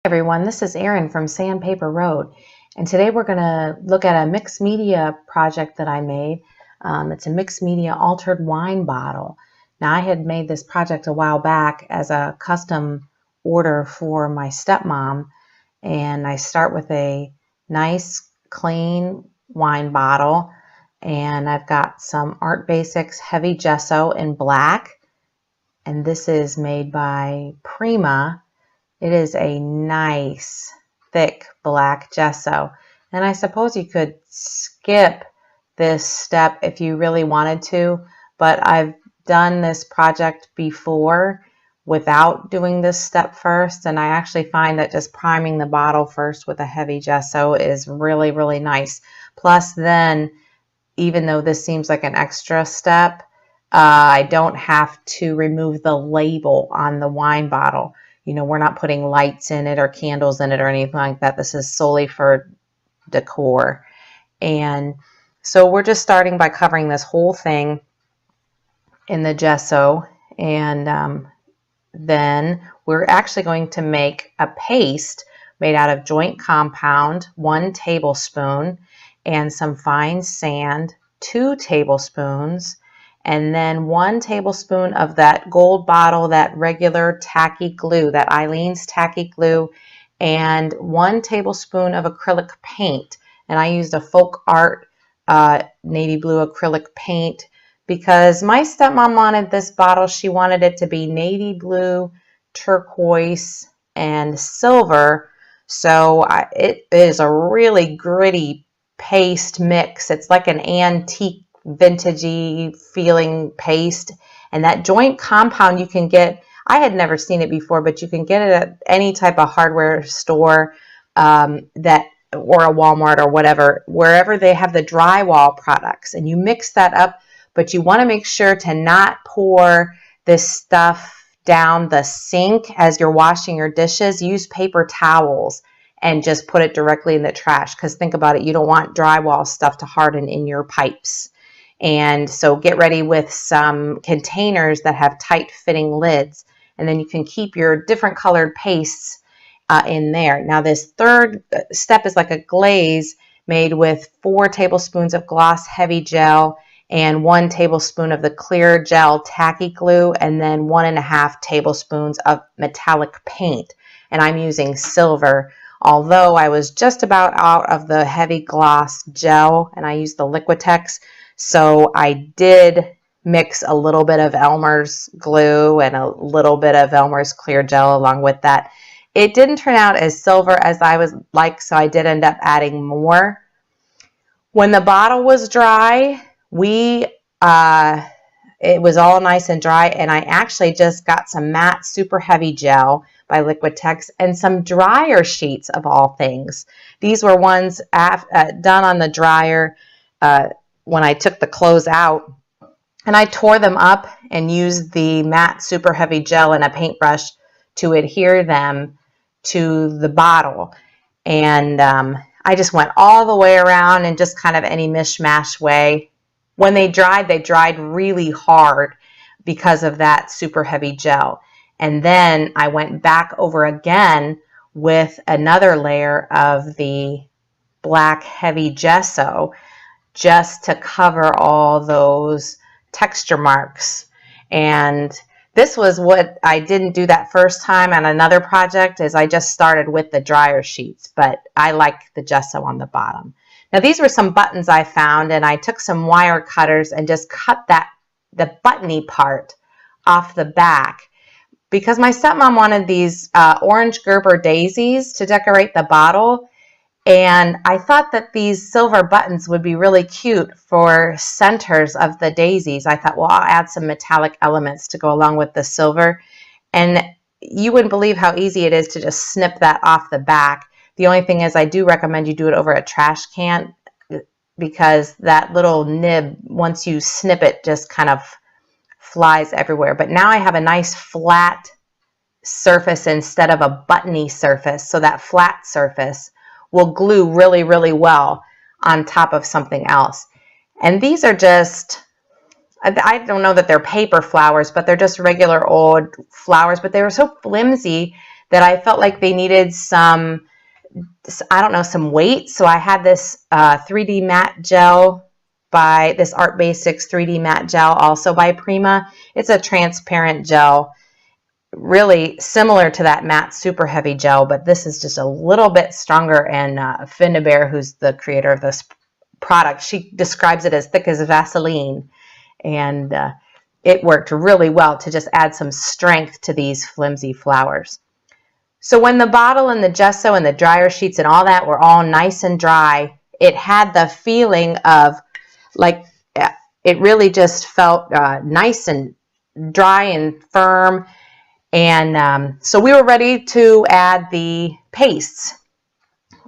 Everyone, this is Erin from Sandpaper Road, and today we're going to look at a mixed media project that I made. It's a mixed media altered wine bottle. Now, I had made this project a while back as a custom order for my stepmom, and I start with a nice clean wine bottle, and I've got some Art Basics heavy gesso in black, and this is made by Prima. It is a nice, thick black gesso. And I suppose you could skip this step if you really wanted to, but I've done this project before without doing this step first, and I actually find that just priming the bottle first with a heavy gesso is really, really nice. Plus then, even though this seems like an extra step, I don't have to remove the label on the wine bottle. You know, we're not putting lights in it or candles in it or anything like that. This is solely for decor. And so we're just starting by covering this whole thing in the gesso. And then we're actually going to make a paste made out of joint compound, 1 tablespoon, and some fine sand, 2 tablespoons, and then 1 tablespoon of that gold bottle, that regular tacky glue, that Aleene's tacky glue, and 1 tablespoon of acrylic paint. And I used a folk art navy blue acrylic paint because my stepmom wanted this bottle. She wanted it to be navy blue, turquoise, and silver. So it is a really gritty paste mix. It's like an antique vintagey feeling paste, and that joint compound you can get, I had never seen it before, but you can get it at any type of hardware store or a Walmart or whatever, wherever they have the drywall products, and you mix that up. But you want to make sure to not pour this stuff down the sink as you're washing your dishes. Use paper towels and just put it directly in the trash, because think about it, you don't want drywall stuff to harden in your pipes. And so get ready with some containers that have tight fitting lids, and then you can keep your different colored pastes in there. Now this third step is like a glaze made with 4 tablespoons of gloss heavy gel and 1 tablespoon of the clear gel tacky glue, and then 1.5 tablespoons of metallic paint. And I'm using silver, although I was just about out of the heavy gloss gel, and I used the Liquitex. So I did mix a little bit of Elmer's glue and a little bit of Elmer's clear gel along with that. It didn't turn out as silver as I was like, so I did end up adding more. When the bottle was dry, it was all nice and dry, and I actually just got some matte super heavy gel by Liquitex and some dryer sheets of all things. These were ones done on the dryer when I took the clothes out, and I tore them up and used the matte super heavy gel and a paintbrush to adhere them to the bottle. And I just went all the way around in just kind of any mishmash way. When they dried really hard because of that super heavy gel. And then I went back over again with another layer of the black heavy gesso, just to cover all those texture marks. And this was what I didn't do that first time on another project, is I just started with the dryer sheets, but I like the gesso on the bottom. Now these were some buttons I found, and I took some wire cutters and just cut the buttony part off the back, because my stepmom wanted these orange Gerber daisies to decorate the bottle. And I thought that these silver buttons would be really cute for centers of the daisies. I thought, well, I'll add some metallic elements to go along with the silver. And you wouldn't believe how easy it is to just snip that off the back. The only thing is, I do recommend you do it over a trash can, because that little nib, once you snip it, just kind of flies everywhere. But now I have a nice flat surface instead of a buttony surface. So that flat surface will glue really, really well on top of something else. And these are just, I don't know that they're paper flowers, but they're just regular old flowers, but they were so flimsy that I felt like they needed some, I don't know, some weight. So I had this 3D matte gel by this Art Basics 3D matte gel, also by Prima. It's a transparent gel, really similar to that matte super heavy gel, but this is just a little bit stronger. And Finnabair, who's the creator of this product, she describes it as thick as Vaseline. And it worked really well to just add some strength to these flimsy flowers. So when the bottle and the gesso and the dryer sheets and all that were all nice and dry, it had the feeling of like it really just felt nice and dry and firm. And so we were ready to add the pastes.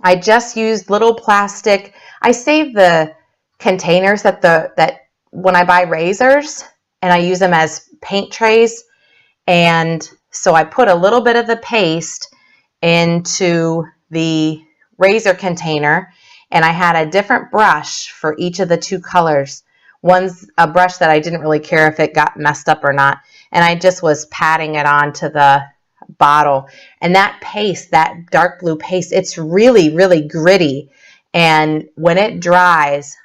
I just used little plastic. I saved the containers that when I buy razors, and I use them as paint trays. And so I put a little bit of the paste into the razor container, and I had a different brush for each of the two colors. One's a brush that I didn't really care if it got messed up or not, and I just was patting it onto the bottle. And that paste, that dark blue paste, it's really, really gritty. And when it dries,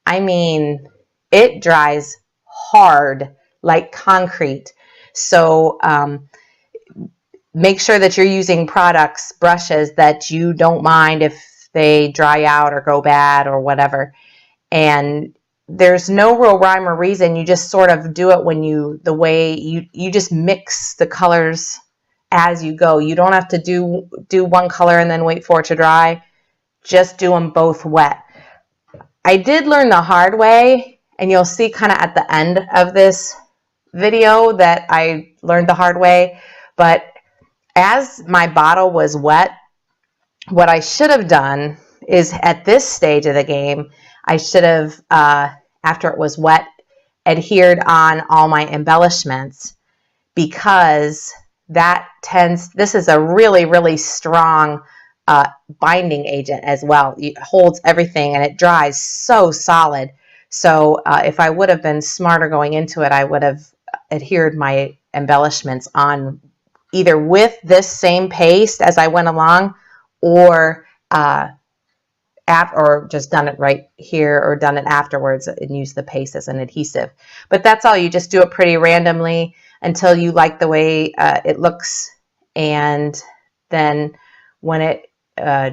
I mean, it dries hard like concrete. So make sure that you're using brushes that you don't mind if they dry out or go bad or whatever. And there's no real rhyme or reason. You just sort of do it when you just mix the colors as you go. You don't have to do one color and then wait for it to dry. Just do them both wet. I did learn the hard way, and you'll see kind of at the end of this video that I learned the hard way. But as my bottle was wet, what I should have done is at this stage of the game, I should have, after it was wet, adhered on all my embellishments, because this is a really, really strong binding agent as well. It holds everything and it dries so solid. So if I would have been smarter going into it, I would have adhered my embellishments on either with this same paste as I went along, or just done it right here or done it afterwards and use the paste as an adhesive. But that's all. You just do it pretty randomly until you like the way it looks. And then when it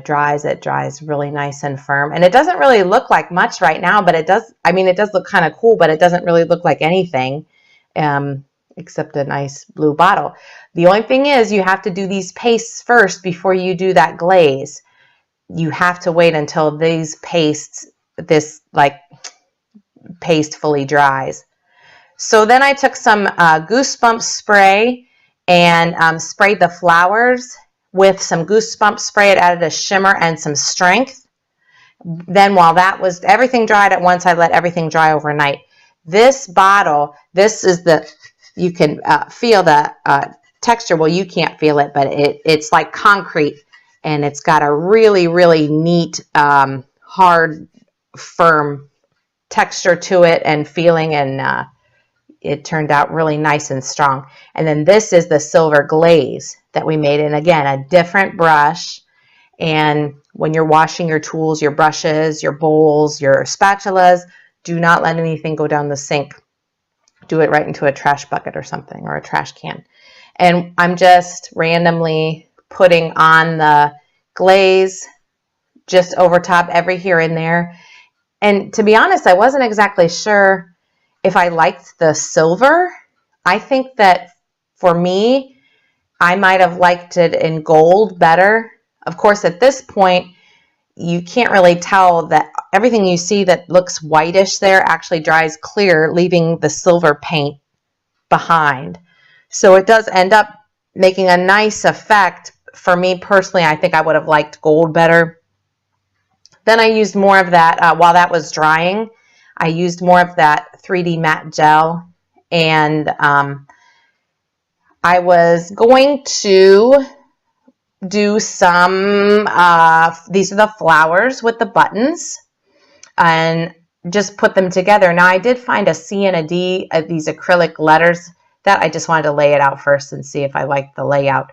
dries really nice and firm. And it doesn't really look like much right now, but it does. I mean, it does look kind of cool, but it doesn't really look like anything except a nice blue bottle. The only thing is you have to do these pastes first before you do that glaze. You have to wait until this paste fully dries. So then I took some Goosebumps Spray and sprayed the flowers with some Goosebumps Spray. It added a shimmer and some strength. Then while everything dried at once, I let everything dry overnight. This bottle, you can feel the texture. Well, you can't feel it, but it's like concrete, and it's got a really, really neat, hard, firm texture to it and feeling, and it turned out really nice and strong. And then this is the silver glaze that we made, and again, a different brush. And when you're washing your tools, your brushes, your bowls, your spatulas, do not let anything go down the sink. Do it right into a trash bucket or something, or a trash can. And I'm just randomly putting on the glaze just over top every here and there. And to be honest, I wasn't exactly sure if I liked the silver. I think that for me, I might have liked it in gold better. Of course, at this point, you can't really tell that everything you see that looks whitish there actually dries clear, leaving the silver paint behind. So it does end up making a nice effect. For me personally, I think I would have liked gold better. Then I used more of that while that was drying. I used more of that 3D matte gel, and I was going to do some, these are the flowers with the buttons, and just put them together. Now I did find a C and a D, these acrylic letters, that I just wanted to lay it out first and see if I liked the layout.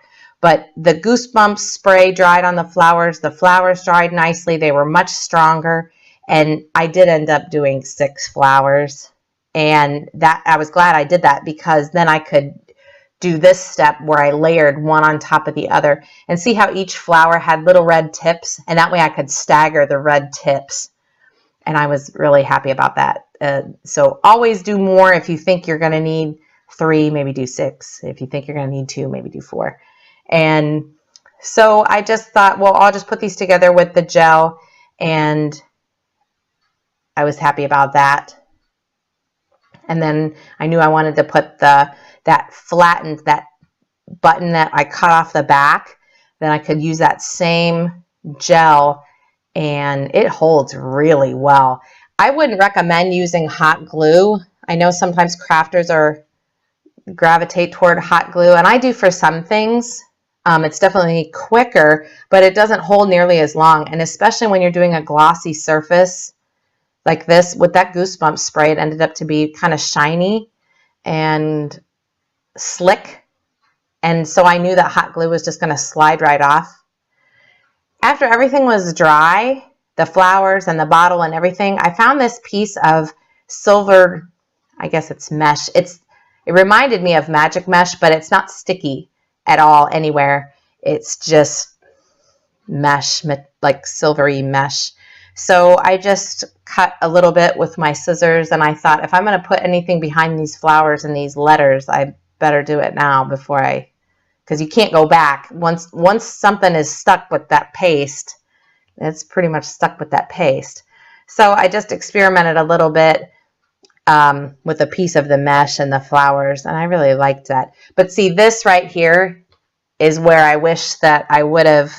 But the Goosebumps spray dried on the flowers. The flowers dried nicely. They were much stronger. And I did end up doing 6 flowers. And that I was glad I did that, because then I could do this step where I layered one on top of the other, and see how each flower had little red tips, and that way I could stagger the red tips, and I was really happy about that. So always do more. If you think you're going to need 3, maybe do 6. If you think you're going to need 2, maybe do 4. And so I just thought, well, I'll just put these together with the gel, and I was happy about that. And then I knew I wanted to put that flattened, that button that I cut off the back, then I could use that same gel, and it holds really well. I wouldn't recommend using hot glue. I know sometimes crafters gravitate toward hot glue, and I do for some things. It's definitely quicker, but it doesn't hold nearly as long, and especially when you're doing a glossy surface like this. With that Goosebumps spray, it ended up to be kind of shiny and slick, and so I knew that hot glue was just going to slide right off. After everything was dry, the flowers and the bottle and everything, I found this piece of silver, I guess it's mesh. It reminded me of magic mesh, but it's not sticky at all anywhere. It's just mesh, like silvery mesh. So I just cut a little bit with my scissors, and I thought, if I'm going to put anything behind these flowers and these letters, I better do it now before because you can't go back. Once something is stuck with that paste, it's pretty much stuck with that paste. So I just experimented a little bit with a piece of the mesh and the flowers, and I really liked that. But see, this right here is where I wish that I would have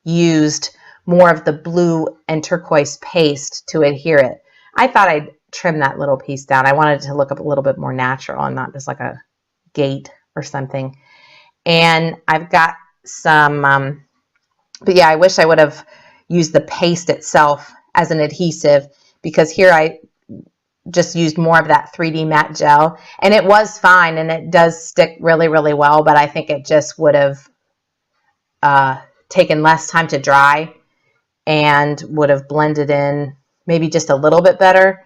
used more of the blue and turquoise paste to adhere it. I thought I'd trim that little piece down. I wanted it to look a little bit more natural and not just like a gate or something. And I've got some, but yeah, I wish I would have used the paste itself as an adhesive, because here I just used more of that 3D matte gel, and it was fine, and it does stick really, really well, but I think it just would have taken less time to dry and would have blended in maybe just a little bit better.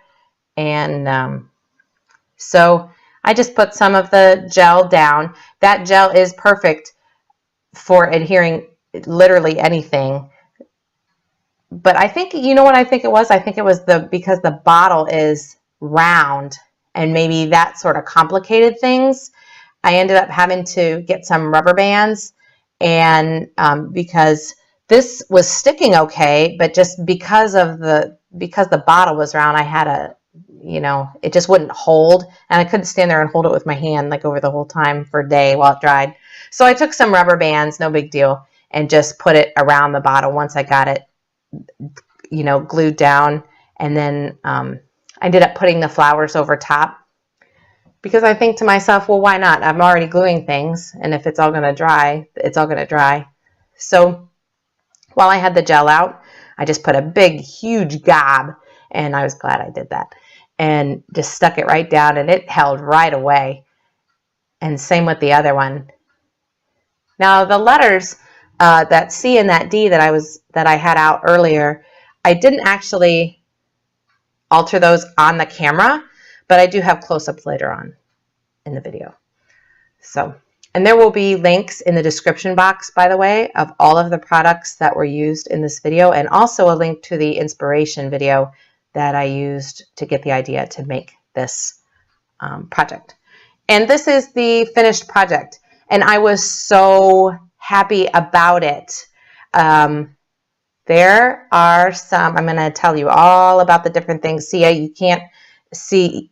And so I just put some of the gel down. That gel is perfect for adhering literally anything. But I think, you know what I think it was? I think it was because the bottle is round, and maybe that sort of complicated things. I ended up having to get some rubber bands, and because this was sticking okay, but just because the bottle was round, I had it just wouldn't hold, and I couldn't stand there and hold it with my hand like over the whole time for a day while it dried. So I took some rubber bands, no big deal, and just put it around the bottle once I got it, glued down. And then I ended up putting the flowers over top, because I think to myself, well, why not? I'm already gluing things, and if it's all going to dry, it's all going to dry. So while I had the gel out, I just put a big, huge gob, and I was glad I did that, and just stuck it right down, and it held right away. And same with the other one. Now the letters, that C and that D that I had out earlier, I didn't actually alter those on the camera, but I do have close-ups later on in the video. So, and there will be links in the description box, by the way, of all of the products that were used in this video, and also a link to the inspiration video that I used to get the idea to make this project. And this is the finished project, and I was so happy about it. There are some, I'm going to tell you all about the different things. See,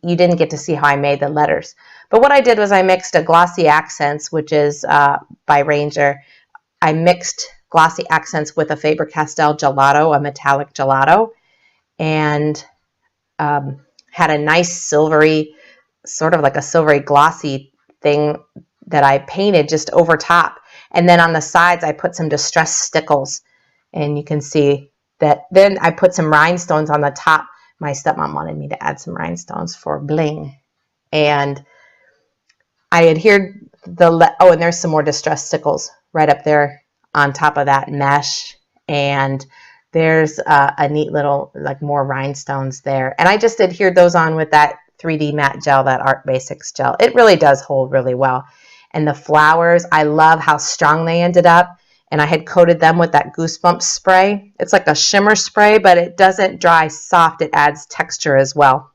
you didn't get to see how I made the letters. But what I did was I mixed a Glossy Accents, which is by Ranger. I mixed Glossy Accents with a Faber-Castell Gelato, a metallic gelato, and had a nice silvery, sort of like a silvery glossy thing that I painted just over top. And then on the sides, I put some distressed stickles. And you can see that then I put some rhinestones on the top. My stepmom wanted me to add some rhinestones for bling. And I adhered and there's some more distressed stickles. right up there on top of that mesh. And there's a neat little, like, more rhinestones there. And I just adhered those on with that 3D matte gel, that Art Basics gel. It really does hold really well. And the flowers, I love how strong they ended up. And I had coated them with that Goosebumps spray. It's like a shimmer spray, but it doesn't dry soft. It adds texture as well.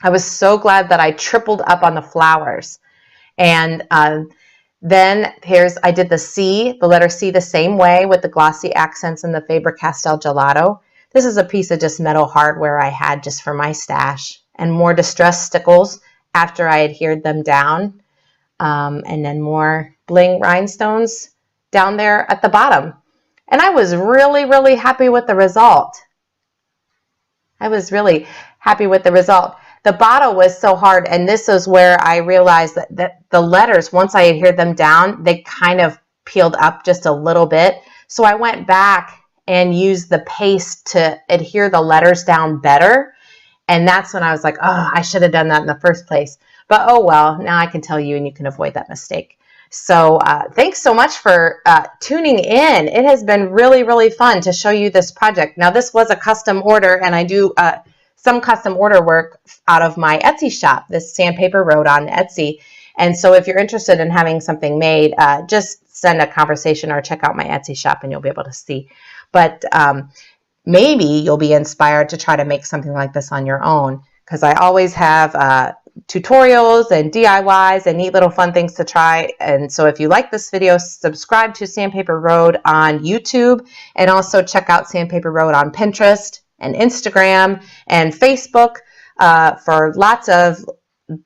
I was so glad that I tripled up on the flowers. And then I did the letter C the same way with the glossy accents and the Faber-Castell Gelato. This is a piece of just metal hardware I had just for my stash. And more distressed stickles after I adhered them down. And then more bling rhinestones down there at the bottom. And I was really, really happy with the result. The bottle was so hard, and this is where I realized that the letters, once I adhered them down, they kind of peeled up just a little bit. So I went back and used the paste to adhere the letters down better. And that's when I was like, oh, I should have done that in the first place. But oh well, now I can tell you and you can avoid that mistake. So thanks so much for tuning in. It has been really, really fun to show you this project. Now, this was a custom order, and I do some custom order work out of my Etsy shop, this Sandpaper Road on Etsy. And so if you're interested in having something made, just send a conversation or check out my Etsy shop and you'll be able to see. But maybe you'll be inspired to try to make something like this on your own, because I always have tutorials and DIYs and neat little fun things to try. And so if you like this video, subscribe to Sandpaper Road on YouTube, and also check out Sandpaper Road on Pinterest and Instagram and Facebook for lots of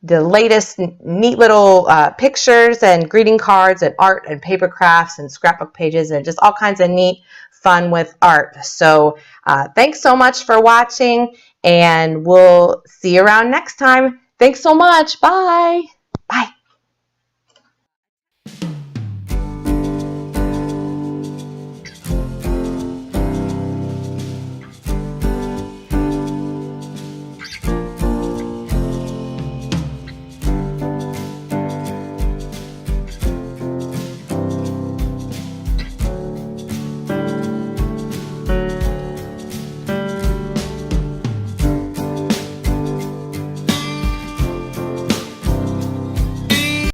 the latest neat little pictures and greeting cards and art and paper crafts and scrapbook pages and just all kinds of neat fun with art. So thanks so much for watching, and we'll see you around next time. Thanks so much. Bye. Bye.